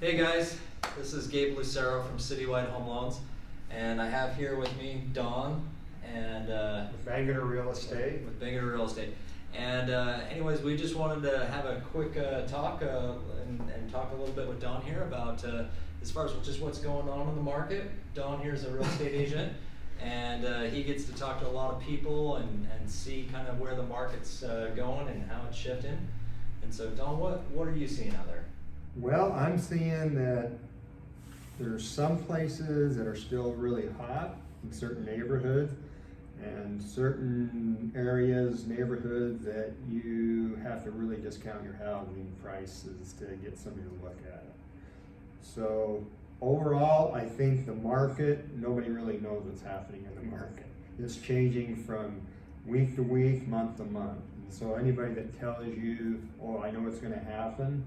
Hey guys, this is Gabe Lucero from Citywide Home Loans, and I have here with me Don and With Bangor Real Estate. with Bangor Real Estate. And anyways, we just wanted to have a quick talk and talk a little bit with Don here about as far as just what's going on in the market. Don here is a real estate agent, and he gets to talk to a lot of people and see kind of where the market's going and how it's shifting. And so, Don, what are you seeing out there? Well, I'm seeing that there's some places that are still really hot in certain neighborhoods and certain areas, neighborhoods that you have to really discount your housing prices to get somebody to look at it. So overall, I think the market, nobody really knows what's happening in the market. It's changing from week to week, month to month. And so anybody that tells you, oh, I know what's gonna happen,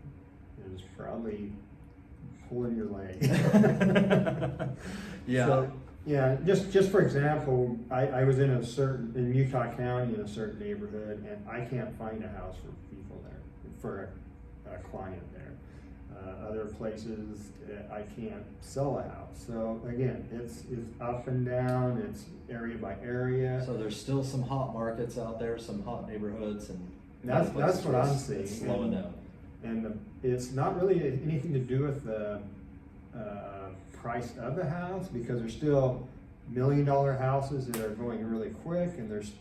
is probably pulling your leg. Yeah. So, yeah, just for example, I was in Utah County in a certain neighborhood, and I can't find a house for people there, for a client there. Other places, I can't sell a house. So again, it's up and down, it's area by area. So there's still some hot markets out there, some hot neighborhoods, and That's what I'm it's seeing. slowing down. And it's not really anything to do with the price of the house, because there's still $1 million houses that are going really quick, and there's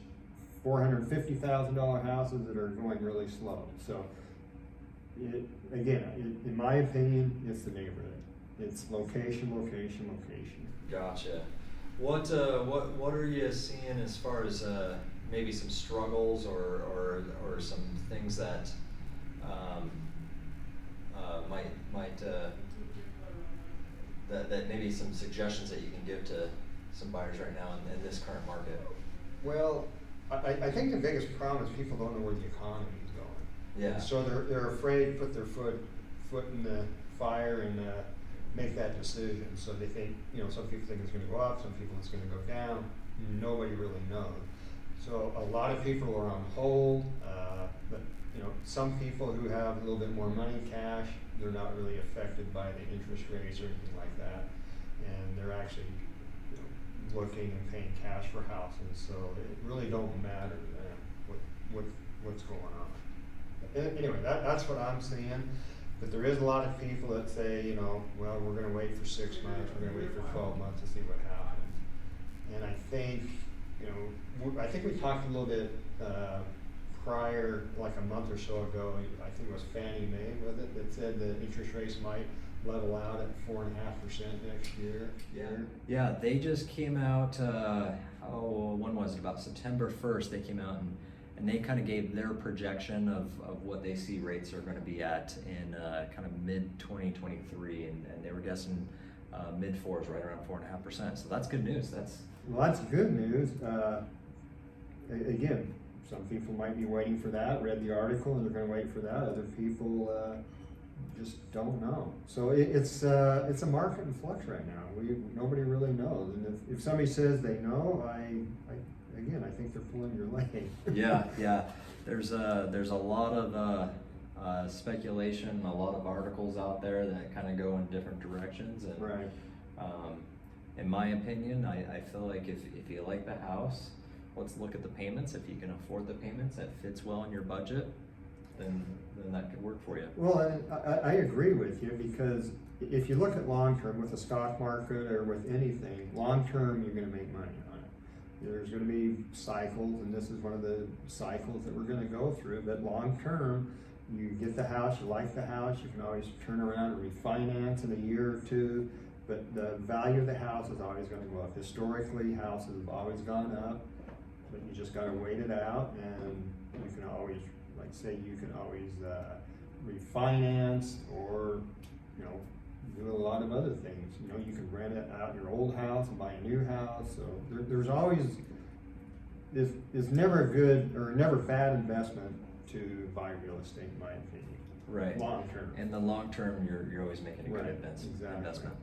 $450,000 houses that are going really slow. So, in my opinion, it's the neighborhood. It's location, location, location. Gotcha. What are you seeing as far as maybe some struggles or some things that might that maybe some suggestions that you can give to some buyers right now in this current market? Well, I think the biggest problem is people don't know where the economy is going. Yeah. And so they're afraid to put their foot in the fire and make that decision. So they think, some people think it's going to go up, some people it's going to go down. Nobody really knows. So a lot of people are on hold, but some people who have a little bit more money, cash, they're not really affected by the interest rates or anything like that, and they're actually looking and paying cash for houses. So it really don't matter to them what's going on. Anyway, that's what I'm seeing. But there is a lot of people that say, well, we're going to wait for 6 months, we're going to wait for 12 months to see what happens. And I think, we talked a little bit prior, like a month or so ago. I think it was Fannie Mae with it that said that interest rates might level out at 4.5% next year. Yeah, they just came out. When was it? About September 1st, they came out and they kind of gave their projection of what they see rates are going to be at in kind of mid 2023, and they were guessing mid fours, right around 4.5%. So that's good news. That's good news. Again, some people might be waiting for that. Read the article and they're going to wait for that. Other people just don't know. So it's a market in flux right now. Nobody really knows. And if somebody says they know, I think they're pulling your leg. Yeah. There's a lot of speculation, a lot of articles out there that kind of go in different directions. And, right. In my opinion, I feel like if you like the house, let's look at the payments. If you can afford the payments, that fits well in your budget, then that could work for you. Well, I agree with you, because if you look at long term with the stock market or with anything, long term you're going to make money on it. There's going to be cycles, and this is one of the cycles that we're going to go through. But long term, you get the house, you like the house, you can always turn around and refinance in a year or two. But the value of the house is always going to go up. Historically, houses have always gone up, but you just got to wait it out, and you can always, you can always refinance or, do a lot of other things. You can rent it out your old house and buy a new house. So there's always, it's never a good or never bad investment to buy real estate, in my opinion. Right. Long term. In the long term, you're always making a good Right. investment.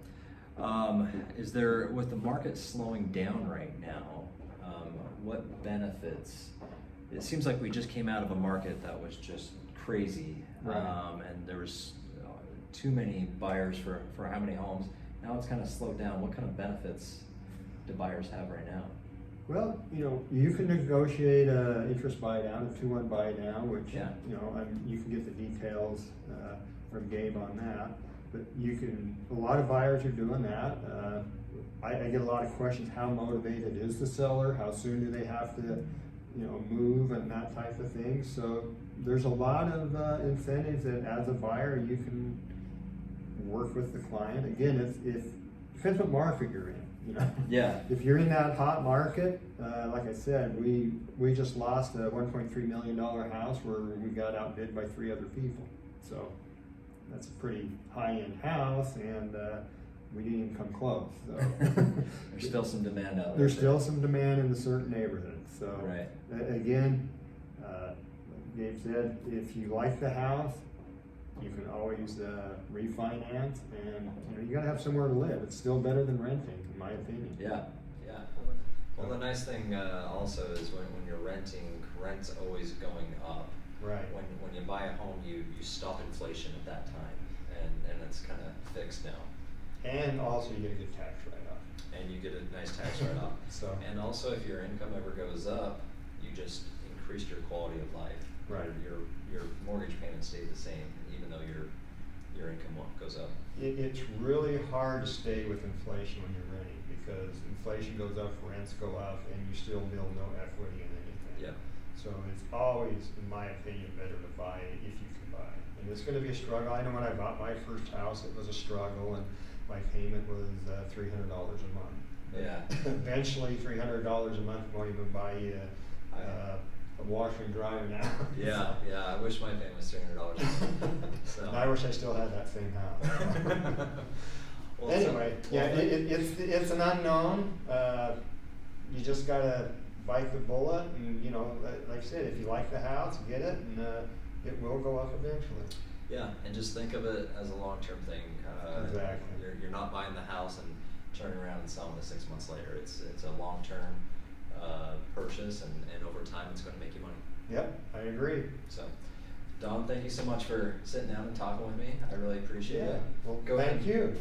Is there, with the market slowing down right now, what benefits? It seems like we just came out of a market that was just crazy, Right. and there was too many buyers for how many homes. Now it's kind of slowed down. What kind of benefits do buyers have right now? Well, you can negotiate a interest buy down, a 2-1 buy down, which, Yeah. you can get the details from Gabe on that. But a lot of buyers are doing that. I get a lot of questions, how motivated is the seller? How soon do they have to, move and that type of thing? So there's a lot of incentives that as a buyer you can work with the client. Again, it depends what market you're in. Yeah. If you're in that hot market, like I said, we just lost a $1.3 million house where we got outbid by 3 other people. So that's a pretty high-end house, and we didn't even come close. So There's still some demand out there. There's still some demand in the certain neighborhoods. So right. Again, Gabe said, if you like the house, you can always refinance, and you gotta have somewhere to live. It's still better than renting, in my opinion. Yeah, yeah. Well, the nice thing also is when you're renting, rent's always going up. Right. When you buy a home, you stop inflation at that time, and it's kind of fixed now. And also you get a good tax write-off. And you get a nice tax write-off. So. And also, if your income ever goes up, you just increased your quality of life. Right. Your mortgage payment stayed the same, even though your income goes up. It's really hard to stay with inflation when you're renting, because inflation goes up, rents go up, and you still build no equity in anything. Yeah. So it's always, in my opinion, better to buy if you can buy. And it's going to be a struggle. I know when I bought my first house, it was a struggle, and my payment was $300 a month. Yeah. Eventually, $300 a month won't even buy you a washer and dryer now. Yeah, yeah. I wish my payment was $300. So. And I wish I still had that same house. Well, Anyway, it's an unknown. You just gotta bite the bullet, and like I said, if you like the house, get it, and it will go up eventually. Yeah, and just think of it as a long-term thing. Exactly. You're not buying the house and turning around and selling it 6 months later. It's a long-term purchase, and over time, it's going to make you money. Yep, I agree. So, Don, thank you so much for sitting down and talking with me. I really appreciate it. Well, Go ahead. thank you.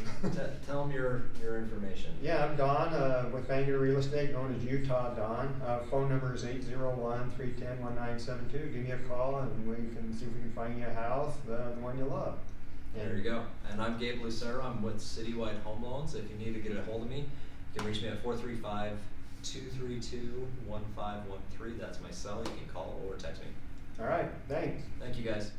Tell them your information. Yeah, I'm Don with Bangor Real Estate, known as Utah Don. Phone number is 801-310-1972. Give me a call, and we can see if we can find you a house, the one you love. There you go. And I'm Gabe Lucero. I'm with Citywide Home Loans. If you need to get a hold of me, you can reach me at 435-232-1513. That's my cell. You can call or text me. All right, thanks. Thank you, guys.